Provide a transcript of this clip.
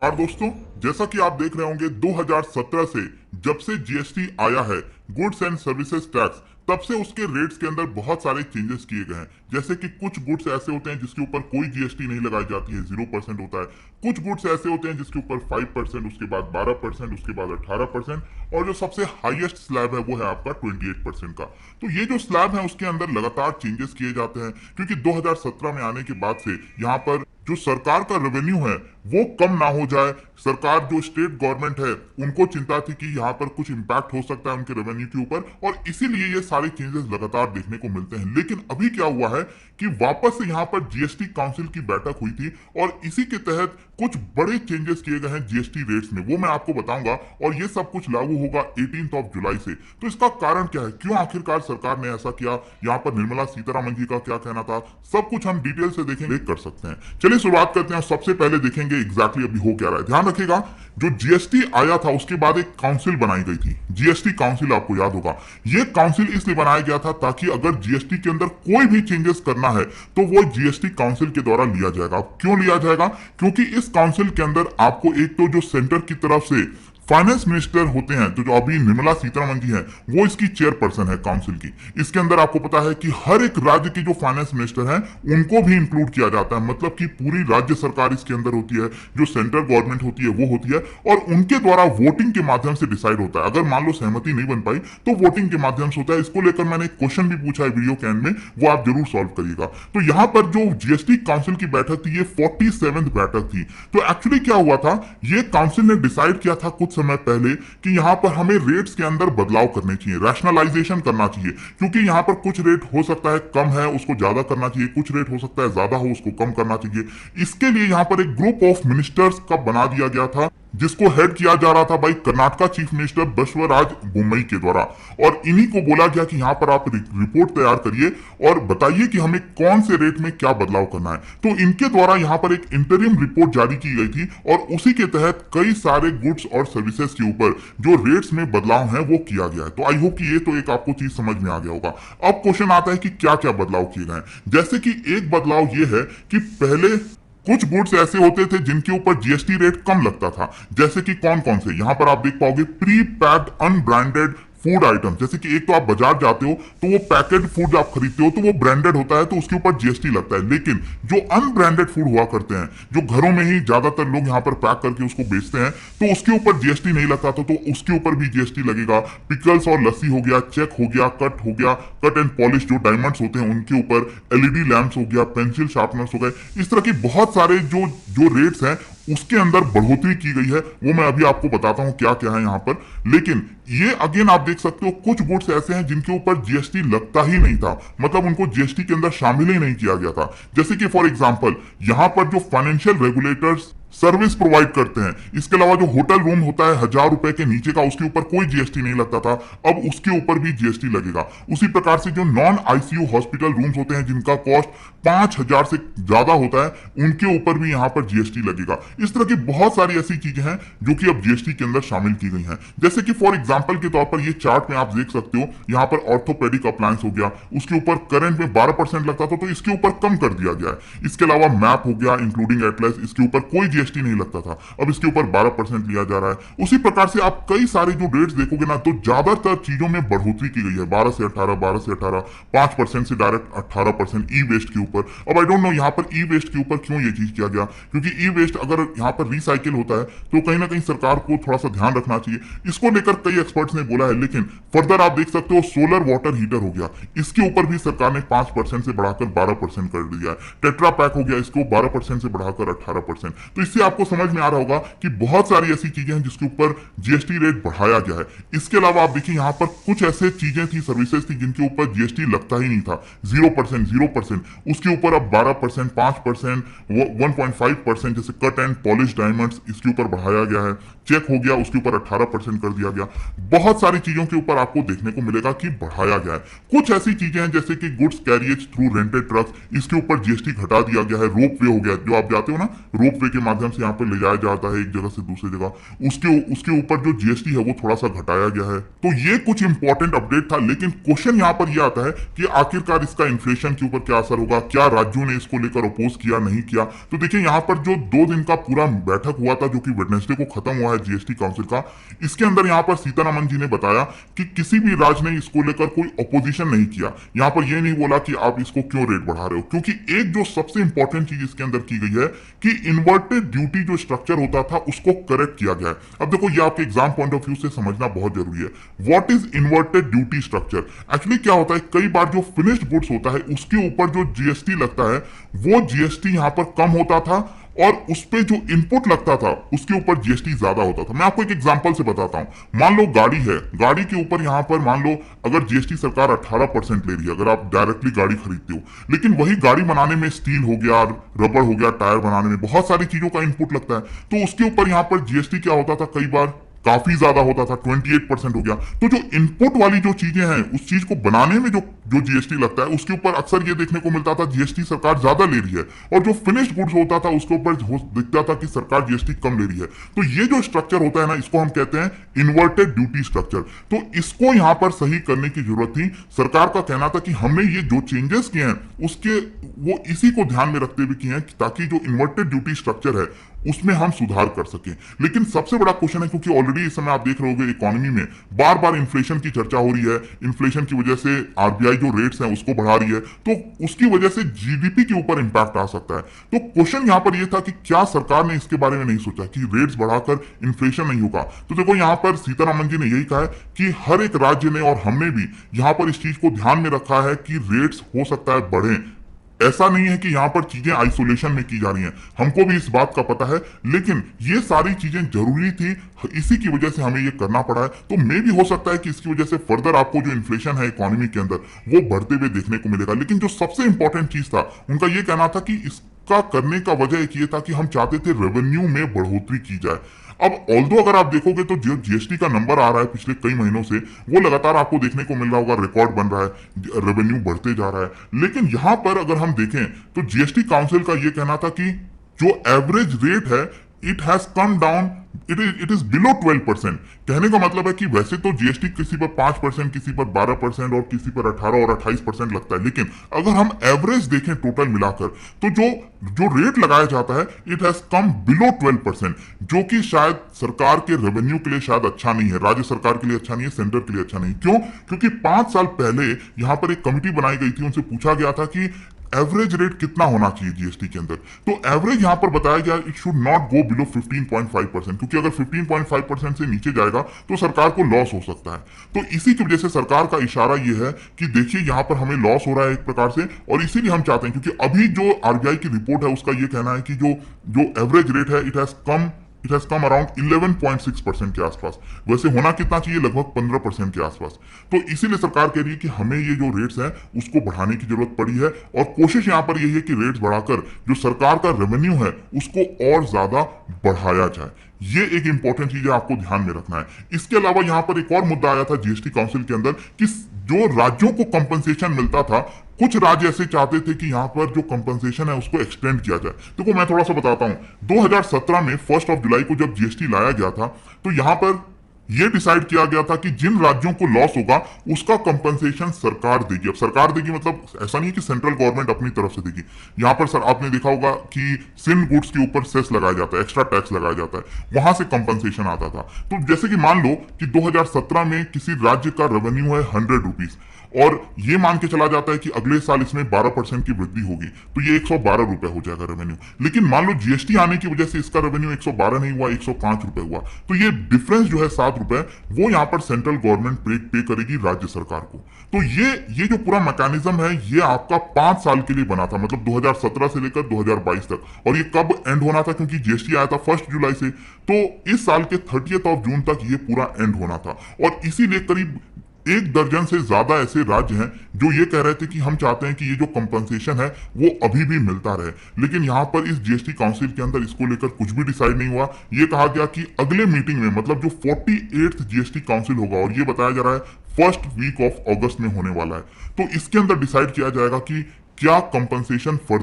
और दोस्तों, जैसा कि आप देख रहे होंगे 2017 से जब से जीएसटी आया है, गुड्स एंड सर्विसेज टैक्स, तब से उसके रेट्स के अंदर बहुत सारे चेंजेस किए गए हैं। जैसे कि कुछ गुड्स ऐसे होते हैं जिसके ऊपर कोई जीएसटी नहीं लगाई जाती है, 0% होता है। कुछ गुड्स ऐसे होते हैं जिसके ऊपर 5%, उसके बाद 12%, उसके बाद 18%, और जो सबसे हाईएस्ट स्लैब है वो है आपका 28% का। तो ये जो स्लैब है उसके अंदर लगातार चेंजेस किए जाते हैं, क्योंकि 2017 में आने के बाद से यहाँ पर जो सरकार का रेवेन्यू है वो कम ना हो जाए। सरकार जो स्टेट गवर्नमेंट है उनको चिंता थी कि यहाँ पर कुछ इंपैक्ट हो सकता है उनके रेवेन्यू के ऊपर, और इसीलिए ये सारे चेंजेस लगातार देखने को मिलते हैं। लेकिन अभी क्या हुआ है कि वापस से यहाँ पर जीएसटी काउंसिल की बैठक हुई थी और इसी के तहत कुछ बड़े चेंजेस किए गए हैं जीएसटी रेट्स में, वो मैं आपको बताऊंगा। और ये सब कुछ लागू होगा 18 जुलाई से। तो इसका कारण क्या है, क्यों आखिरकार सरकार ने ऐसा किया, यहाँ पर निर्मला सीतारामन जी का क्या कहना था, सब कुछ हम डिटेल से देखेंगे, कर सकते हैं। चलिए शुरुआत करते हैं। सबसे पहले देखेंगे एग्जैक्टली अभी हो क्या रहा है। ध्यान रखिएगा, जो जीएसटी आया था उसके बाद एक काउंसिल बनाई गई थी, जीएसटी काउंसिल, आपको याद होगा। ये काउंसिल इसलिए बनाया गया था ताकि अगर जीएसटी के अंदर कोई भी चेंजेस करना है तो वो जीएसटी काउंसिल के द्वारा लिया जाएगा। क्यों लिया जाएगा? क्योंकि इस काउंसिल के अंदर आपको एक तो जो सेंटर की तरफ से फाइनेंस मिनिस्टर होते हैं, तो जो अभी निर्मला सीतारमण जी हैं, वो इसकी चेयरपर्सन है काउंसिल की। इसके अंदर आपको पता है कि हर एक राज्य के जो फाइनेंस मिनिस्टर हैं उनको भी इंक्लूड किया जाता है, मतलब कि पूरी राज्य सरकार इसके अंदर होती है, जो सेंट्रल गवर्नमेंट होती है वो होती है, और उनके द्वारा वोटिंग के माध्यम से डिसाइड होता है। अगर मान लो सहमति नहीं बन पाई तो वोटिंग के माध्यम से होता है। इसको लेकर मैंने एक क्वेश्चन भी पूछा है वीडियो के एंड में, वो आप जरूर सॉल्व करिएगा। तो यहाँ पर जो जीएसटी काउंसिल की बैठक थी, ये 47th बैठक थी। तो एक्चुअली क्या हुआ था, ये काउंसिल ने डिसाइड किया था कुछ समय पहले कि यहां पर हमें रेट्स के अंदर बदलाव करने चाहिए, रैशनलाइजेशन करना चाहिए, क्योंकि यहां पर कुछ रेट हो सकता है कम है, उसको ज्यादा करना चाहिए, कुछ रेट हो सकता है ज्यादा हो, उसको कम करना चाहिए। इसके लिए यहां पर एक ग्रुप ऑफ मिनिस्टर्स का बना दिया गया था, जिसको हेड किया जा रहा था भाई कर्नाटका चीफ मिनिस्टर बसवराज बोम्मई के द्वारा। और इन्हीं को बोला गया कि यहां पर आप रिपोर्ट तैयार करिए और बताइए कि हमें कौन से रेट में क्या बदलाव करना है। तो इनके द्वारा यहां पर एक इंटरिम रिपोर्ट जारी की गई थी, और उसी के तहत कई सारे गुड्स और सर्विसेज के ऊपर जो रेट्स में बदलाव है वो किया गया है। तो आई होप कि ये तो एक आपको चीज समझ में आ गया होगा। अब क्वेश्चन आता है कि क्या क्या बदलाव किए गए। जैसे कि एक बदलाव ये है कि पहले कुछ गुड्स ऐसे होते थे जिनके ऊपर जीएसटी रेट कम लगता था। जैसे कि कौन कौन से, यहां पर आप देख पाओगे, pre packed unbranded food item. जैसे कि एक तो आप बाजार जाते हो तो वो पैकेट फूड आप खरीदते हो तो वो ब्रांडेड होता है, तो उसके ऊपर जीएसटी लगता है। लेकिन जो अनब्रांडेड फूड हुआ करते हैं, जो घरों में ही ज्यादातर लोग यहाँ पर पैक करके उसको बेचते हैं, तो उसके ऊपर जीएसटी नहीं लगता था, तो उसके ऊपर भी जीएसटी लगेगा। पिकल्स और लस्सी हो गया, चेक हो गया, कट हो गया, कट एंड पॉलिश जो डायमंड्स होते हैं उनके ऊपर, एलईडी लैंप्स हो गया, पेंसिल शार्पनर्स हो गए, इस तरह की बहुत सारे जो जो रेट्स हैं उसके अंदर बढ़ोतरी की गई है। वो मैं अभी आपको बताता हूं क्या क्या है यहां पर। लेकिन ये अगेन आप देख सकते हो, कुछ गुड्स ऐसे हैं जिनके ऊपर जीएसटी लगता ही नहीं था, मतलब उनको जीएसटी के अंदर शामिल ही नहीं किया गया था। जैसे कि फॉर एग्जांपल यहां पर जो फाइनेंशियल रेगुलेटर्स सर्विस प्रोवाइड करते हैं, इसके अलावा जो होटल रूम होता है 1000 रुपए के नीचे का, उसके ऊपर कोई जीएसटी नहीं लगता था, अब उसके ऊपर भी जीएसटी लगेगा। उसी प्रकार से जो नॉन आईसीयू हॉस्पिटल रूम्स होते हैं जिनका कॉस्ट 5000 से ज्यादा होता है, उनके ऊपर भी यहां पर जीएसटी लगेगा। इस तरह की बहुत सारी ऐसी चीजें हैं जो कि अब जीएसटी के अंदर शामिल की गई हैं। जैसे कि फॉर एग्जांपल के तौर पर ये चार्ट में आप देख सकते हो, यहां पर ऑर्थोपेडिक अप्लायंस हो गया, उसके ऊपर करंट में 12% लगता था, तो इसके ऊपर कम कर दिया गया है। इसके अलावा मैप हो गया इंक्लूडिंग एटलस, इसके ऊपर कोई जीएसटी नहीं लगता था, अब इसके ऊपर 12% लिया जा रहा है। उसी प्रकार से आप कई सारे जो रेट्स देखोगे ना, तो ज्यादातर चीजों में बढ़ोतरी की गई है, 12 से 18, 12 से 18, 5% से डायरेक्ट 18% ई वेस्ट के ऊपर। अब आई डोंट नो यहाँ पर ई वेस्ट के ऊपर क्यों ये चीज किया गया, क्योंकि ई वेस्ट अगर यहाँ पर रिसाइकिल होता है तो कहीं ना कहीं सरकार को थोड़ा सा ध्यान रखना चाहिए। इसको लेकर कई एक्सपर्ट्स ने बोला है। लेकिन फर्दर आप देख सकते हो, सोलर वाटर हीटर हो गया, इसके ऊपर भी सरकार ने 5% से बढ़ाकर 12% कर दिया है। टेट्रा पैक हो गया, इसको 12% से बढ़ाकर 18%। तो इससे आपको समझ में आ रहा होगा कि बहुत सारी ऐसी चीजें हैं जिसके ऊपर जीएसटी रेट बढ़ाया गया है। इसके अलावा आप देखिए यहाँ पर कुछ ऐसे चीजें थी, सर्विसेज थी, जिनके ऊपर जीएसटी लगता ही नहीं था, 0%, उसके ऊपर अब 12%, 5%, 1.5%, जैसे कट एंड पॉलिश डायमंड्स, इसके ऊपर बढ़ाया गया है। चेक हो गया, उसके ऊपर 18% कर दिया गया। बहुत सारी चीजों के ऊपर आपको देखने को मिलेगा कि बढ़ाया गया है। कुछ ऐसी चीजें हैं जैसे कि goods carriage through rented trucks, इसके ऊपर जीएसटी घटा दिया गया है। रोप वे हो गया, जो आप जाते हो ना रोप वे के माध्यम माध्यम से यहाँ पर ले जाया जाता है एक जगह से दूसरी जगह, उसके उसके ऊपर जो जीएसटी है वो थोड़ा सा घटाया गया है। तो ये कुछ इंपॉर्टेंट अपडेट था, लेकिन क्वेश्चन यहाँ पर यह आता है कि आखिरकार इसका इन्फ्लेशन के ऊपर क्या असर होगा, क्या राज्यों ने इसको लेकर अपोज किया नहीं किया। तो देखिए यहाँ पर जो 2 दिन का पूरा बैठक हुआ था जो कि वेडनेसडे को खत्म हुआ है जीएसटी काउंसिल का, इसके अंदर यहाँ पर सीतारमन जी ने बताया कि किसी भी राज्य ने इसको लेकर कोई अपोजिशन नहीं किया। यहाँ पर यह नहीं बोला कि आप इसको क्यों रेट बढ़ा रहे हो, क्योंकि एक जो सबसे इंपॉर्टेंट चीज इसके अंदर की गई है कि इन्वर्टेड ड्यूटी जो स्ट्रक्चर होता था उसको करेक्ट किया गया है। अब देखो ये आपके एग्जाम पॉइंट ऑफ व्यू से समझना बहुत जरूरी है। What is inverted duty structure? Actually क्या होता है, कई बार जो फिनिश्ड गुड्स होता है उसके ऊपर जो जीएसटी लगता है वो जीएसटी यहाँ पर कम होता था और उस पे जो इनपुट लगता था उसके ऊपर जीएसटी ज्यादा होता था। मैं आपको एक एग्जांपल से बताता हूं। मान लो गाड़ी है, गाड़ी के ऊपर यहाँ पर मान लो अगर जीएसटी सरकार 18% ले रही है अगर आप डायरेक्टली गाड़ी खरीदते हो, लेकिन वही गाड़ी बनाने में स्टील हो गया, रबड़ हो गया, टायर बनाने में बहुत सारी चीजों का इनपुट लगता है, तो उसके ऊपर यहाँ पर जीएसटी क्या होता था, कई बार काफी ज्यादा होता था, 28% हो गया। तो जो इनपुट वाली जो चीजें हैं उस चीज को बनाने में जो जो जीएसटी लगता है उसके ऊपर अक्सर ये देखने को मिलता था जीएसटी सरकार ज्यादा ले रही है, और जो फिनिश्ड गुड्स होता था उसके ऊपर दिखता था कि सरकार जीएसटी कम ले रही है। तो ये जो स्ट्रक्चर होता है ना, इसको हम कहते हैं इन्वर्टेड ड्यूटी स्ट्रक्चर। तो इसको यहां पर सही करने की जरूरत थी। सरकार का कहना था कि हमने ये जो चेंजेस किए हैं उसके वो इसी को ध्यान में रखते हुए किए हैं ताकि जो इन्वर्टेड ड्यूटी स्ट्रक्चर है उसमें हम सुधार कर सकें। लेकिन सबसे बड़ा क्वेश्चन है, क्योंकि ऑलरेडी इस समय आप देख रहे होंगे इकोनॉमी में बार बार इन्फ्लेशन की चर्चा हो रही है, इन्फ्लेशन की वजह से आरबीआई जो रेट्स हैं उसको बढ़ा रही है, तो उसकी वजह से जीडीपी के ऊपर इंपैक्ट आ सकता है। तो क्वेश्चन यहां पर यह था कि क्या सरकार ने इसके बारे में नहीं सोचा कि रेट्स बढ़ाकर इन्फ्लेशन नहीं होगा। तो देखो यहां पर सीतारमन जी ने यही कहा है कि हर एक राज्य ने और हमने भी यहां पर इस चीज को ध्यान में रखा है कि रेट्स हो सकता है बढ़े। ऐसा नहीं है कि यहां पर चीजें आइसोलेशन में की जा रही हैं, हमको भी इस बात का पता है, लेकिन ये सारी चीजें जरूरी थी, इसी की वजह से हमें ये करना पड़ा है। तो मे भी हो सकता है कि इसकी वजह से फर्दर आपको जो इन्फ्लेशन है इकोनॉमी के अंदर वो बढ़ते हुए देखने को मिलेगा। लेकिन जो सबसे इंपॉर्टेंट चीज था उनका ये कहना था कि इसका करने का वजह एक ये था कि हम चाहते थे रेवेन्यू में बढ़ोतरी की जाए। अब ऑल्दो अगर आप देखोगे तो जो जीएसटी का नंबर आ रहा है पिछले कई महीनों से वो लगातार आपको देखने को मिल रहा होगा, रिकॉर्ड बन रहा है, रेवेन्यू बढ़ते जा रहा है। लेकिन यहां पर अगर हम देखें तो जीएसटी काउंसिल का ये कहना था कि जो एवरेज रेट है it has come down, it is below 12%। कहने का मतलब है कि वैसे तो जीएसटी किसी पर 5%, किसी पर 12% और किसी पर 18 और 28% लगता है, लेकिन अगर हम एवरेज देखें टोटल मिलाकर तो जो जो रेट लगाया जाता है इट हैज कम बिलो 12%, जो कि शायद सरकार के रेवेन्यू के लिए शायद अच्छा नहीं है, राज्य सरकार के लिए अच्छा नहीं है, सेंटर के लिए अच्छा नहीं। क्यों? क्योंकि 5 साल पहले यहां पर एक कमिटी बनाई गई थी, उनसे पूछा गया था कि एवरेज रेट कितना होना चाहिए जीएसटी के अंदर, तो एवरेज यहां पर बताया गया it should not go below 15.5%, क्योंकि अगर 15.5% से नीचे जाएगा तो सरकार को लॉस हो सकता है। तो इसी की वजह से सरकार का इशारा यह है कि देखिए यहां पर हमें लॉस हो रहा है एक प्रकार से, और इसीलिए हम चाहते हैं, क्योंकि अभी जो आरबीआई की रिपोर्ट है उसका यह कहना है कि जो जो एवरेज रेट है इट हैज कम अराउंड 11.6% के आसपास, वैसे होना कितना चाहिए, लगभग 15% के आसपास। तो इसीलिए सरकार कह रही है कि हमें ये जो रेट्स हैं उसको बढ़ाने की जरूरत पड़ी है, और कोशिश यहां पर यही है कि रेट्स बढ़ाकर जो सरकार का रेवेन्यू है उसको और ज्यादा बढ़ाया जाए। ये एक इंपॉर्टेंट चीज है, आपको ध्यान में रखना है। इसके अलावा यहां पर एक और मुद्दा आया था जीएसटी काउंसिल के अंदर कि जो राज्यों को कंपनसेशन मिलता था, कुछ राज्य ऐसे चाहते थे कि यहां पर जो कंपनसेशन है उसको एक्सटेंड किया जाए। देखो मैं थोड़ा सा बताता हूं, 2017 में 1 जुलाई को जब जीएसटी लाया गया था तो यहां पर यह डिसाइड किया गया था कि जिन राज्यों को लॉस होगा उसका कंपनसेशन सरकार देगी। अब सरकार देगी मतलब ऐसा नहीं है कि सेंट्रल गवर्नमेंट अपनी तरफ से देगी। यहां पर सर आपने देखा होगा कि सिन गुड्स के ऊपर सेस लगाया जाता है, एक्स्ट्रा टैक्स लगाया जाता है, वहां से कंपनसेशन आता था। तो जैसे कि मान लो कि 2017 में किसी राज्य का रेवेन्यू है 100 रुपीज, और ये मान के चला जाता है कि अगले साल इसमें 12% की वृद्धि होगी, तो ये 112 रुपए हो जाएगा रेवेन्यू। लेकिन मान लो जीएसटी आने की वजह से इसका रेवेन्यू 112 नहीं हुआ, 105 रुपए हुआ, तो ये डिफरेंस जो है 7 रुपए वो यहां पर सेंट्रल गवर्नमेंट पे करेगी राज्य सरकार को। तो ये जो पूरा मैकेनिज्म है ये आपका 5 साल के लिए बना था, मतलब 2017 से लेकर 2022 तक। और ये कब एंड होना था, क्योंकि जीएसटी आया था 1 जुलाई से, तो इस साल के 30 जून तक ये पूरा एंड होना था। और इसीलिए करीब 1 दर्जन से ज्यादा ऐसे राज्य हैं जो ये कह रहे थे कि हम चाहते हैं कि ये जो कंपनसेशन है वो अभी भी मिलता रहे। लेकिन यहां पर इस जीएसटी काउंसिल के अंदर इसको लेकर कुछ भी डिसाइड नहीं हुआ। ये कहा गया कि अगले मीटिंग में, मतलब जो 48th जीएसटी काउंसिल होगा, और ये बताया जा रहा है फर्स्ट वीक ऑफ अगस्त में होने वाला है, तो इसके अंदर डिसाइड किया जाएगा कि क्या कंपनसेशन फर्दर